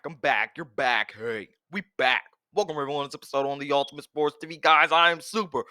I'm back. You're back. Hey, we back. Welcome everyone to this episode on the Ultimate Sports TV. Guys, I am super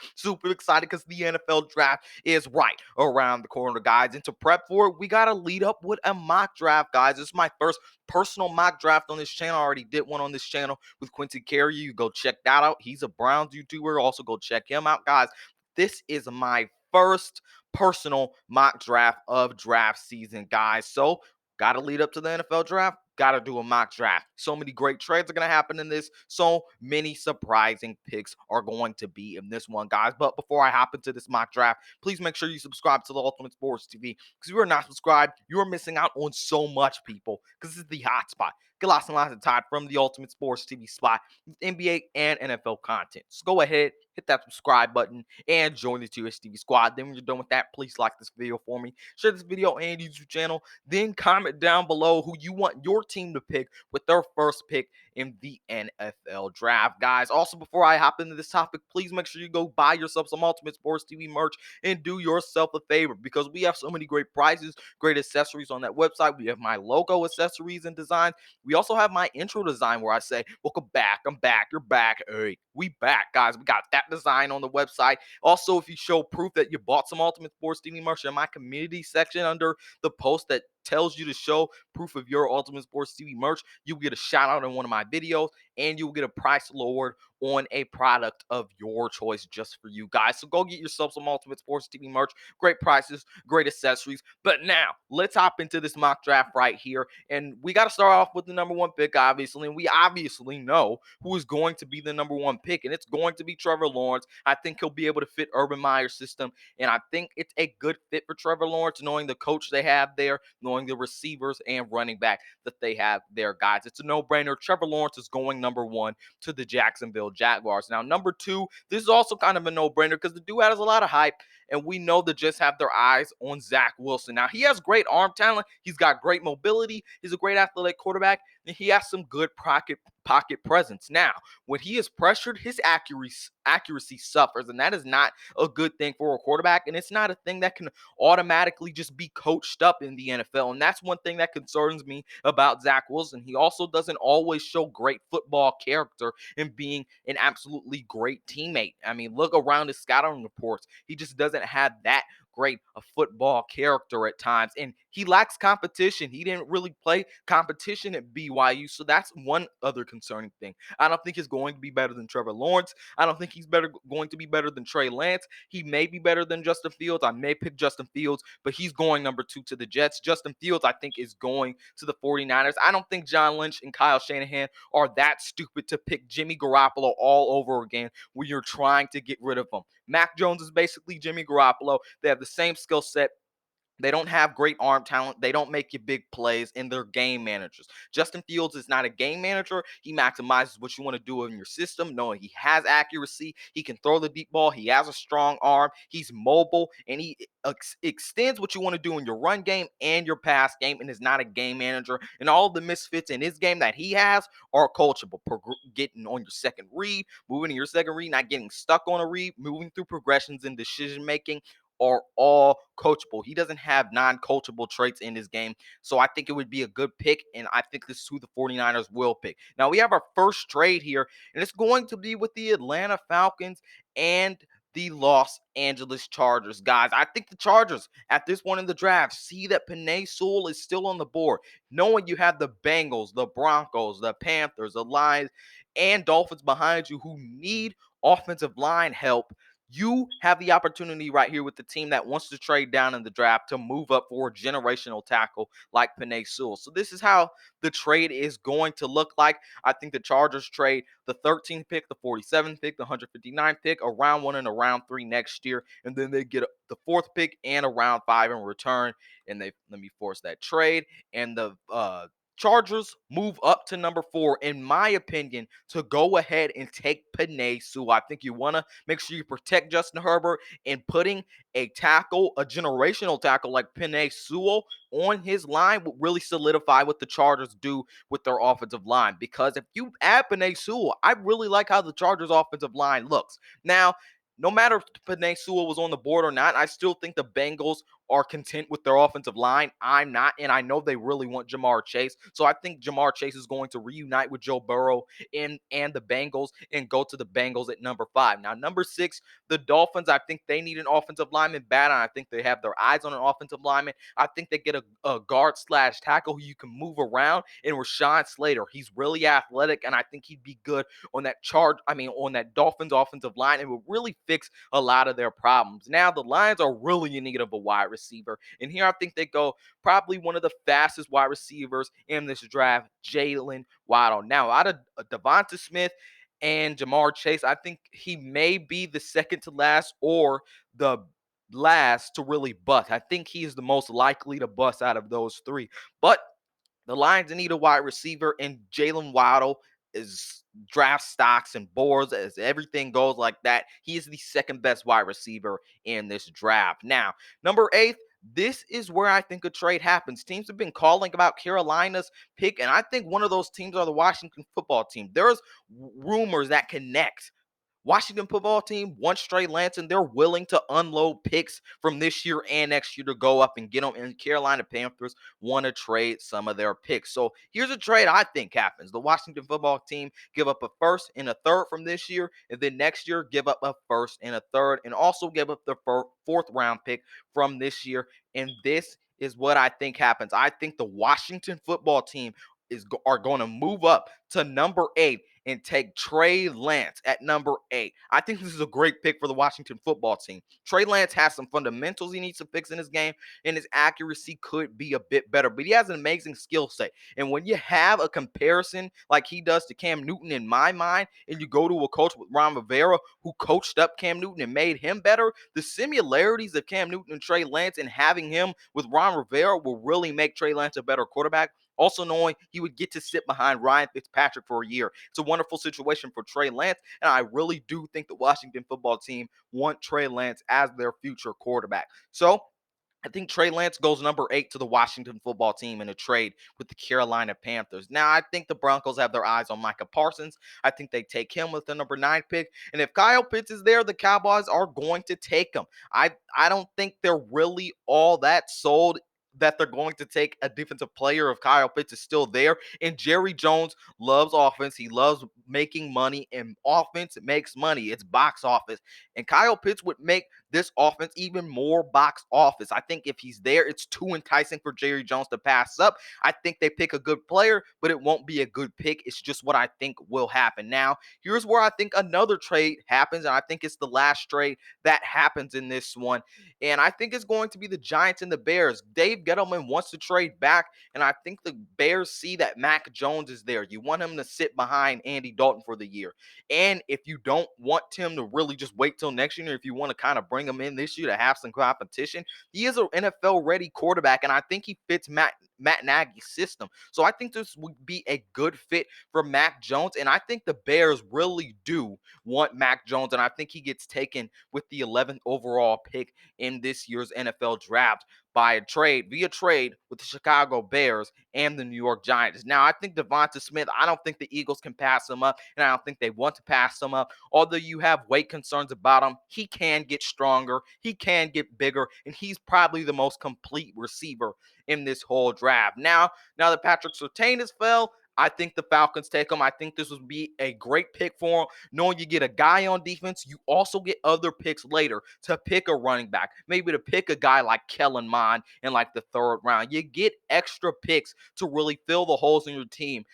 excited because the NFL draft is right around the corner, guys. And to prep for it, we got to lead up with a mock draft, guys. This is my first personal mock draft on this channel. I already did one on this channel with Quincy Carey. You go check that out. He's a Browns YouTuber. Also go check him out, guys. This is my first personal mock draft of draft season, guys. So got to lead up to the NFL draft. Got to do a mock draft. So many great trades are going to happen in this. So many surprising picks are going to be in this one, guys. But before I hop into this mock draft, please make sure you subscribe to the Ultimate Sports TV. Because if you are not subscribed, you are missing out on so much, people. Because this is the hot spot. Get lots and lots of time from the Ultimate Sports TV spot with NBA and NFL content. So go ahead, hit that subscribe button, and join the TUSTV squad. Then when you're done with that, please like this video for me. Share this video and YouTube channel. Then comment down below who you want your team to pick with their first pick in the NFL draft, guys. Also, before I hop into this topic, please make sure you go buy yourself some Ultimate Sports TV merch and do yourself a favor because we have so many great prizes, great accessories on that website. We have my logo accessories and designs. We also have my intro design where I say, welcome back, I'm back, you're back. Hey, we back, guys. We got that design on the website. Also, if you show proof that you bought some Ultimate Sports TV merch in my community section under the post that tells you to show proof of your Ultimate Sports TV merch, you'll get a shout out in one of my videos and you'll get a price award on a product of your choice just for you guys. So go get yourself some Ultimate Sports TV merch. Great prices, great accessories. But now let's hop into this mock draft right here. And we got to start off with the number one pick, obviously. And we obviously know who is going to be the number one pick. And it's going to be Trevor Lawrence. I think he'll be able to fit Urban Meyer's system. And I think it's a good fit for Trevor Lawrence, knowing the coach they have there, knowing the receivers and running back that they have there, guys. It's a no-brainer. Trevor Lawrence is going number one to the Jacksonville Jaguars. Now, number two, this is also kind of a no-brainer because the dude has a lot of hype, and we know the Jets have their eyes on Zach Wilson. Now, he has great arm talent. He's got great mobility. He's a great athletic quarterback, and he has some good pocket presence. Now, when he is pressured, his accuracy suffers, and that is not a good thing for a quarterback, and it's not a thing that can automatically just be coached up in the NFL, and that's one thing that concerns me about Zach Wilson. He also doesn't always show great football character in being an absolutely great teammate. I mean, look around his scouting reports. He just doesn't have that great a football character at times, and he lacks competition. He didn't really play competition at BYU, so that's one other concerning thing. I don't think he's going to be better than Trevor Lawrence. I don't think he's going to be better than Trey Lance. He may be better than Justin Fields. I may pick Justin Fields, but he's going number two to the Jets. Justin Fields, I think, is going to the 49ers. I don't think John Lynch and Kyle Shanahan are that stupid to pick Jimmy Garoppolo all over again when you're trying to get rid of him. Mac Jones is basically Jimmy Garoppolo. They have the same skill set. They don't have great arm talent. They don't make you big plays, and they're game managers. Justin Fields is not a game manager. He maximizes what you want to do in your system, knowing he has accuracy. He can throw the deep ball. He has a strong arm. He's mobile, and he extends what you want to do in your run game and your pass game, and is not a game manager. And all of the misfits in his game that he has are coachable. Getting on your second read, moving to your second read, not getting stuck on a read, moving through progressions and decision making are all coachable. He doesn't have non-coachable traits in his game. So I think it would be a good pick, and I think this is who the 49ers will pick. Now, we have our first trade here, and it's going to be with the Atlanta Falcons and the Los Angeles Chargers. Guys, I think the Chargers, at this point in the draft, see that Penei Sewell is still on the board. Knowing you have the Bengals, the Broncos, the Panthers, the Lions, and Dolphins behind you who need offensive line help, you have the opportunity right here with the team that wants to trade down in the draft to move up for a generational tackle like Penei Sewell. So this is how the trade is going to look like. I think the Chargers trade the 13th pick, the 47th pick, the 159th pick, a round one and a round three next year, and then they get the fourth pick and a round five in return. And they let me force that trade, and the Chargers move up to number 4, in my opinion, to go ahead and take Penei Sewell. I think you want to make sure you protect Justin Herbert, and putting a tackle, a generational tackle like Penei Sewell on his line will really solidify what the Chargers do with their offensive line. Because if you add Penei Sewell, I really like how the Chargers offensive line looks. Now, no matter if Penei Sewell was on the board or not, I still think the Bengals are content with their offensive line. I'm not, and I know they really want Jamar Chase. So I think Jamar Chase is going to reunite with Joe Burrow and the Bengals and go to the Bengals at number 5. Now, number 6, the Dolphins. I think they need an offensive lineman bad, and I think they have their eyes on an offensive lineman. I think they get a guard slash tackle who you can move around in Rashawn Slater. He's really athletic, and I think he'd be good on that on that Dolphins offensive line. It would really fix a lot of their problems. Now, the Lions are really in need of a wide receiver, and here I think they go probably one of the fastest wide receivers in this draft, Jalen Waddle. Now, out of Devonta Smith and Jamar Chase, I think he may be the second to last or the last to really bust. I think he is the most likely to bust out of those three. But the Lions need a wide receiver, and Jalen Waddle is draft stocks and boards as everything goes like that. He is the second best wide receiver in this draft. Now, number 8, this is where I think a trade happens. Teams have been calling about Carolina's pick, and I think one of those teams are the Washington football team. There's rumors that connect Washington football team wants Trey Lance, and they're willing to unload picks from this year and next year to go up and get them. And Carolina Panthers want to trade some of their picks. So here's a trade I think happens. The Washington football team give up a first and a third from this year, and then next year give up a first and a third, and also give up the fourth round pick from this year. And this is what I think happens. I think the Washington football team are going to move up to number 8 and take Trey Lance at number 8. I think this is a great pick for the Washington football team. Trey Lance has some fundamentals he needs to fix in his game, and his accuracy could be a bit better, but he has an amazing skill set. And when you have a comparison like he does to Cam Newton in my mind, and you go to a coach with Ron Rivera who coached up Cam Newton and made him better, the similarities of Cam Newton and Trey Lance and having him with Ron Rivera will really make Trey Lance a better quarterback. Also knowing he would get to sit behind Ryan Fitzpatrick for a year. It's a wonderful situation for Trey Lance, and I really do think the Washington football team want Trey Lance as their future quarterback. So I think Trey Lance goes number 8 to the Washington football team in a trade with the Carolina Panthers. Now, I think the Broncos have their eyes on Micah Parsons. I think they take him with the number 9 pick. And if Kyle Pitts is there, the Cowboys are going to take him. I don't think they're really all that sold that they're going to take a defensive player if Kyle Pitts is still there. And Jerry Jones loves offense. He loves making money, and offense makes money. It's box office. And Kyle Pitts would make this offense even more box office. I think if he's there, it's too enticing for Jerry Jones to pass up. I think they pick a good player, but it won't be a good pick. It's just what I think will happen. Now, here's where I think another trade happens, and I think it's the last trade that happens in this one. And I think it's going to be the Giants and the Bears. Dave Gettleman wants to trade back, and I think the Bears see that Mac Jones is there. You want him to sit behind Andy Dalton for the year. And if you don't want him to really just wait till next year, if you want to kind of bring him in this year to have some competition, he is an NFL-ready quarterback, and I think he fits Matt Nagy's system. So I think this would be a good fit for Mac Jones, and I think the Bears really do want Mac Jones, and I think he gets taken with the 11th overall pick in this year's NFL draft via trade with the Chicago Bears and the New York Giants. Now, I think Devonta Smith, I don't think the Eagles can pass him up, and I don't think they want to pass him up. Although you have weight concerns about him, he can get stronger, he can get bigger, and he's probably the most complete receiver in this whole draft. Now that Patrick Surtain has fell, I think the Falcons take him. I think this would be a great pick for him. Knowing you get a guy on defense, you also get other picks later to pick a running back, maybe to pick a guy like Kellen Mond in like the 3rd round. You get extra picks to really fill the holes in your team,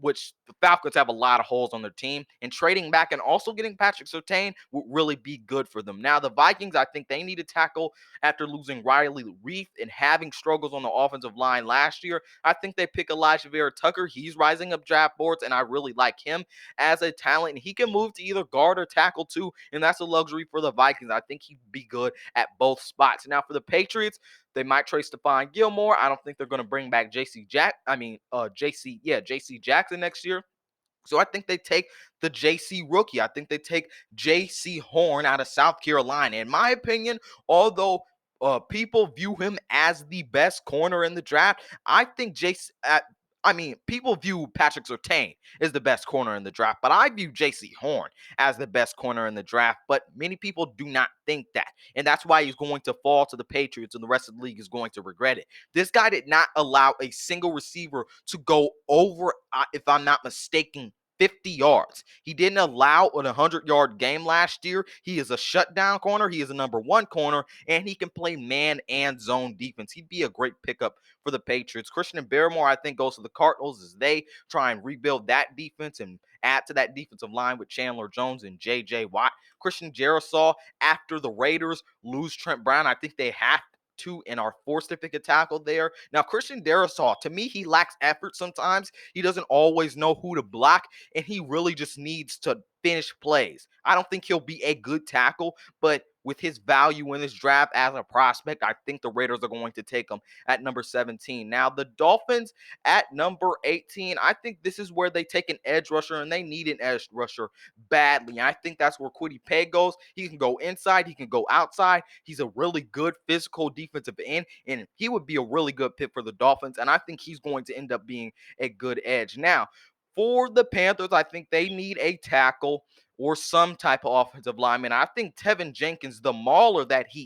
which the Falcons have a lot of holes on their team, and trading back and also getting Patrick Surtain would really be good for them. Now, the Vikings, I think they need to tackle after losing Riley Reef and having struggles on the offensive line last year. I think they pick Elijah Vera Tucker. He's rising up draft boards, and I really like him as a talent. He can move to either guard or tackle too, and that's a luxury for the Vikings. I think he'd be good at both spots. Now, for the Patriots, they might trade Stephon Gilmore. I don't think they're going to bring back JC Jackson next year. So I think they take the JC rookie. I think they take JC Horn out of South Carolina. In my opinion, although people view him as the best corner in the draft, I think I mean, people view Patrick Surtain as the best corner in the draft, but I view J.C. Horn as the best corner in the draft. But many people do not think that. And that's why he's going to fall to the Patriots and the rest of the league is going to regret it. This guy did not allow a single receiver to go over, if I'm not mistaken, 50 yards. He didn't allow an 100-yard game last year. He is a shutdown corner. He is a number one corner, and he can play man and zone defense. He'd be a great pickup for the Patriots. Christian Barmore, I think, goes to the Cardinals as they try and rebuild that defense and add to that defensive line with Chandler Jones and J.J. Watt. Christian Jerisaw, after the Raiders lose Trent Brown, I think they have to and are forced to pick a tackle there. Now, Christian Darrisaw, to me, he lacks effort sometimes. He doesn't always know who to block, and he really just needs to finish plays. I don't think he'll be a good tackle, but with his value in this draft as a prospect, I think the Raiders are going to take him at number 17. Now, the Dolphins at number 18, I think this is where they take an edge rusher, and they need an edge rusher badly. And I think that's where Kwity Paye goes. He can go inside, he can go outside. He's a really good physical defensive end, and he would be a really good pick for the Dolphins. And I think he's going to end up being a good edge. Now, for the Panthers, I think they need a tackle or some type of offensive lineman. I think Tevin Jenkins, the mauler that he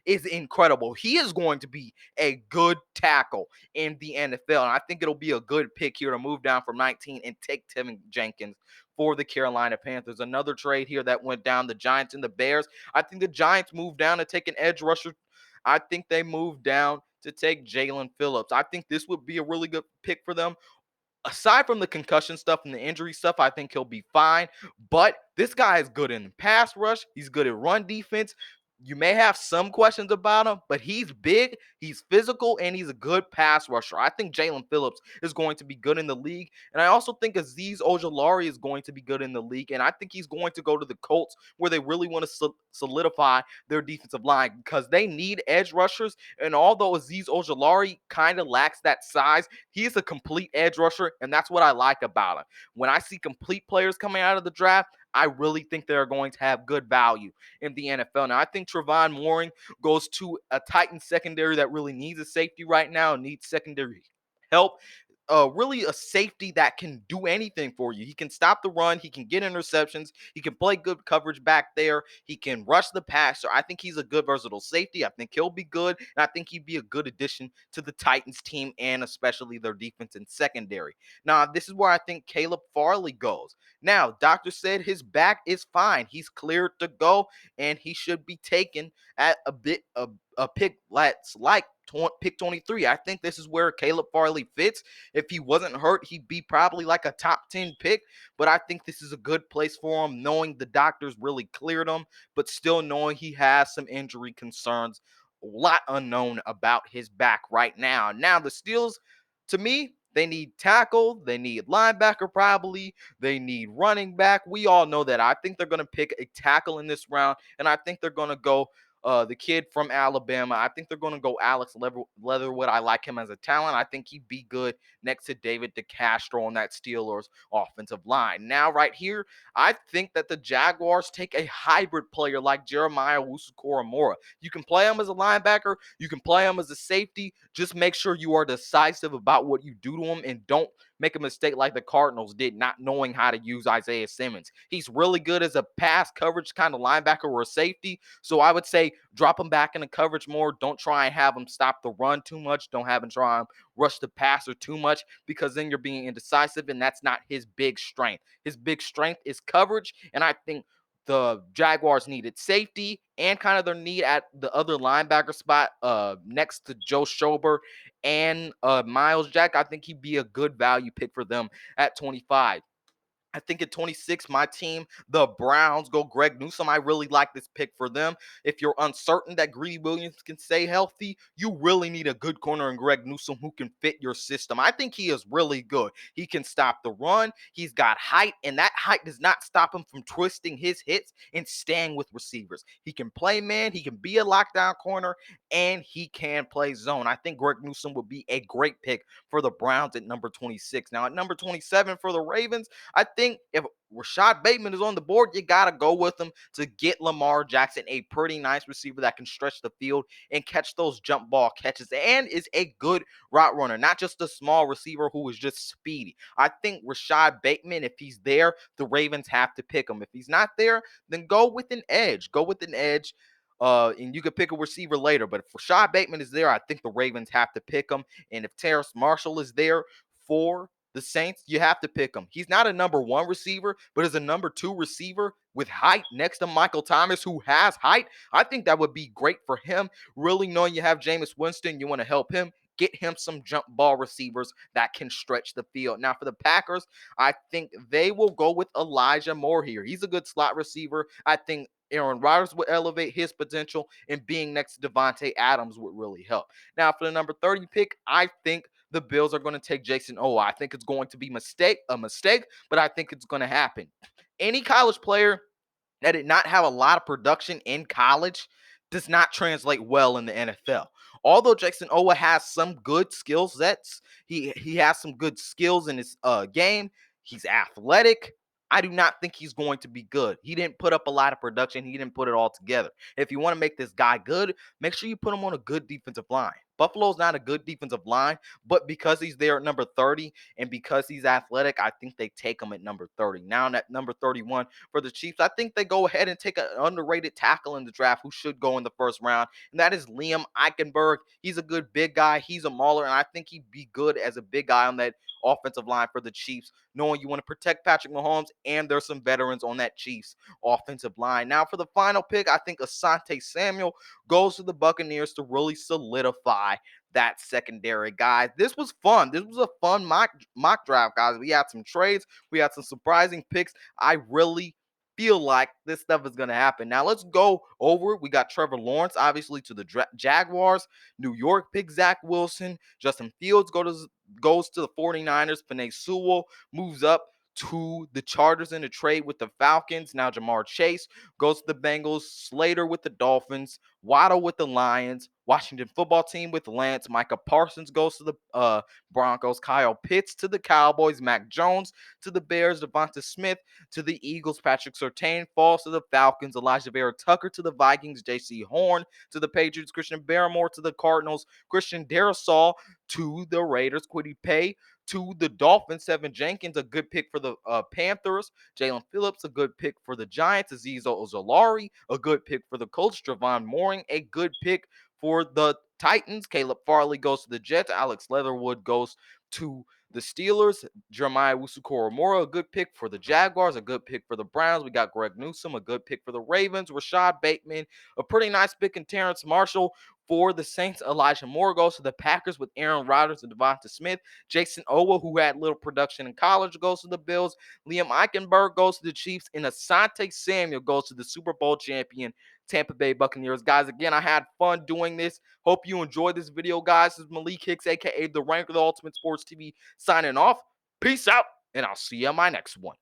is incredible. He is going to be a good tackle in the NFL. And I think it'll be a good pick here to move down from 19 and take Tevin Jenkins for the Carolina Panthers. Another trade here that went down, the Giants and the Bears. I think the Giants moved down to take an edge rusher. I think they moved down to take Jalen Phillips. I think this would be a really good pick for them. Aside from the concussion stuff and the injury stuff, I think he'll be fine. But this guy is good in pass rush. He's good at run defense. You may have some questions about him, but he's big, he's physical, and he's a good pass rusher. I think Jalen Phillips is going to be good in the league. And I also think Azeez Ojulari is going to be good in the league. And I think he's going to go to the Colts where they really want to solidify their defensive line because they need edge rushers. And although Azeez Ojulari kind of lacks that size, he's a complete edge rusher, and that's what I like about him. When I see complete players coming out of the draft, I really think they're going to have good value in the NFL. Now, I think Trevon Moehrig goes to a Titan secondary that really needs a safety right now, needs secondary help. Really a safety that can do anything for you. He can stop the run. He can get interceptions. He can play good coverage back there. He can rush the passer. I think he's a good versatile safety. I think he'll be good. And I think he'd be a good addition to the Titans team and especially their defense and secondary. Now, this is where I think Caleb Farley goes. Now, doctor said his back is fine. He's cleared to go, and he should be taken at a pick that's like pick 23. I think this is where Caleb Farley fits. If he wasn't hurt, he'd be probably like a top 10 pick. But I think this is a good place for him, knowing the doctors really cleared him, but still knowing he has some injury concerns. A lot unknown about his back right now. Now, the Steelers, to me, they need tackle, they need linebacker probably, they need running back. We all know that. I think they're going to pick a tackle in this round, and I think they're going to go the kid from Alabama. I think they're going to go Alex Leatherwood. I like him as a talent. I think he'd be good next to David DeCastro on that Steelers offensive line. Now, right here, I think that the Jaguars take a hybrid player like Jeremiah Owusu-Koramoah. You can play him as a linebacker. You can play him as a safety. Just make sure you are decisive about what you do to him and don't make a mistake like the Cardinals did, not knowing how to use Isaiah Simmons. He's really good as a pass coverage kind of linebacker or a safety. So I would say drop him back into coverage more. Don't try and have him stop the run too much. Don't have him try and rush the passer too much because then you're being indecisive, and that's not his big strength. His big strength is coverage, and I think the Jaguars needed safety and kind of their need at the other linebacker spot next to Joe Schober and Miles Jack. I think he'd be a good value pick for them at 25. I think at 26, my team, the Browns, go Greg Newsome. I really like this pick for them. If you're uncertain that Greedy Williams can stay healthy, you really need a good corner in Greg Newsome who can fit your system. I think he is really good. He can stop the run. He's got height, and that height does not stop him from twisting his hits and staying with receivers. He can play man. He can be a lockdown corner, and he can play zone. I think Greg Newsome would be a great pick for the Browns at number 26. Now, at number 27 for the Ravens, I think if Rashad Bateman is on the board, you got to go with him to get Lamar Jackson, a pretty nice receiver that can stretch the field and catch those jump ball catches and is a good route runner, not just a small receiver who is just speedy. I think Rashad Bateman, if he's there, the Ravens have to pick him. If he's not there, then go with an edge. Go with an edge. And you could pick a receiver later. But if Rashad Bateman is there, I think the Ravens have to pick him. And if Terrace Marshall is there for the Saints, you have to pick him. He's not a number one receiver, but as a number two receiver with height next to Michael Thomas, who has height, I think that would be great for him. Really knowing you have Jameis Winston, you want to help him. Get him some jump ball receivers that can stretch the field. Now, for the Packers, I think they will go with Elijah Moore here. He's a good slot receiver. I think Aaron Rodgers would elevate his potential, and being next to Devonta Adams would really help. Now, for the number 30 pick, I think the Bills are going to take Jason Owa. I think it's going to be a mistake, but I think it's going to happen. Any college player that did not have a lot of production in college does not translate well in the NFL. Although Jason Owa has some good skill sets, he has some good skills in his game. He's athletic. I do not think he's going to be good. He didn't put up a lot of production. He didn't put it all together. If you want to make this guy good, make sure you put him on a good defensive line. Buffalo's not a good defensive line, but because he's there at number 30 and because he's athletic, I think they take him at number 30. Now at number 31 for the Chiefs, I think they go ahead and take an underrated tackle in the draft who should go in the first round, and that is Liam Eichenberg. He's a good big guy. He's a mauler, and I think he'd be good as a big guy on that offensive line for the Chiefs, knowing you want to protect Patrick Mahomes, and there's some veterans on that Chiefs offensive line. Now, for the final pick, I think Asante Samuel goes to the Buccaneers to really solidify that secondary, guys. This was fun. This was a fun mock draft, guys. We had some trades. We had some surprising picks. I really feel like this stuff is going to happen. Now, let's go over it. We got Trevor Lawrence, obviously, to the Jaguars. New York pick Zach Wilson. Justin Fields goes to the 49ers. Penei Sewell moves up to the Chargers in a trade with the Falcons. Now Jamar Chase goes to the Bengals. Slater with the Dolphins. Waddle with the Lions. Washington football team with Lance. Micah Parsons goes to the Broncos. Kyle Pitts to the Cowboys. Mac Jones to the Bears. Devonta Smith to the Eagles. Patrick Surtain falls to the Falcons. Elijah Vera Tucker to the Vikings. J.C. Horn to the Patriots. Christian Barmore to the Cardinals. Christian Darrisaw to the Raiders. Kwity Paye to the Dolphins. Sevin Jenkins, a good pick for the Panthers. Jalen Phillips, a good pick for the Giants. Azeez Ojulari, a good pick for the Colts. Trevon Moehrig, a good pick for the Titans. Caleb Farley goes to the Jets. Alex Leatherwood goes to the Steelers. Jeremiah Wusu-Koramoah, a good pick for the Jaguars, a good pick for the Browns. We got Greg Newsome, a good pick for the Ravens. Rashad Bateman, a pretty nice pick, and Terrace Marshall for the Saints. Elijah Moore goes to the Packers with Aaron Rodgers and Devonta Smith. Jason Owa, who had little production in college, goes to the Bills. Liam Eichenberg goes to the Chiefs. And Asante Samuel goes to the Super Bowl champion Tampa Bay Buccaneers. Guys, again, I had fun doing this. Hope you enjoyed this video, guys. This is Malik Hicks, a.k.a. The Rank of the Ultimate Sports TV, signing off. Peace out, and I'll see you on my next one.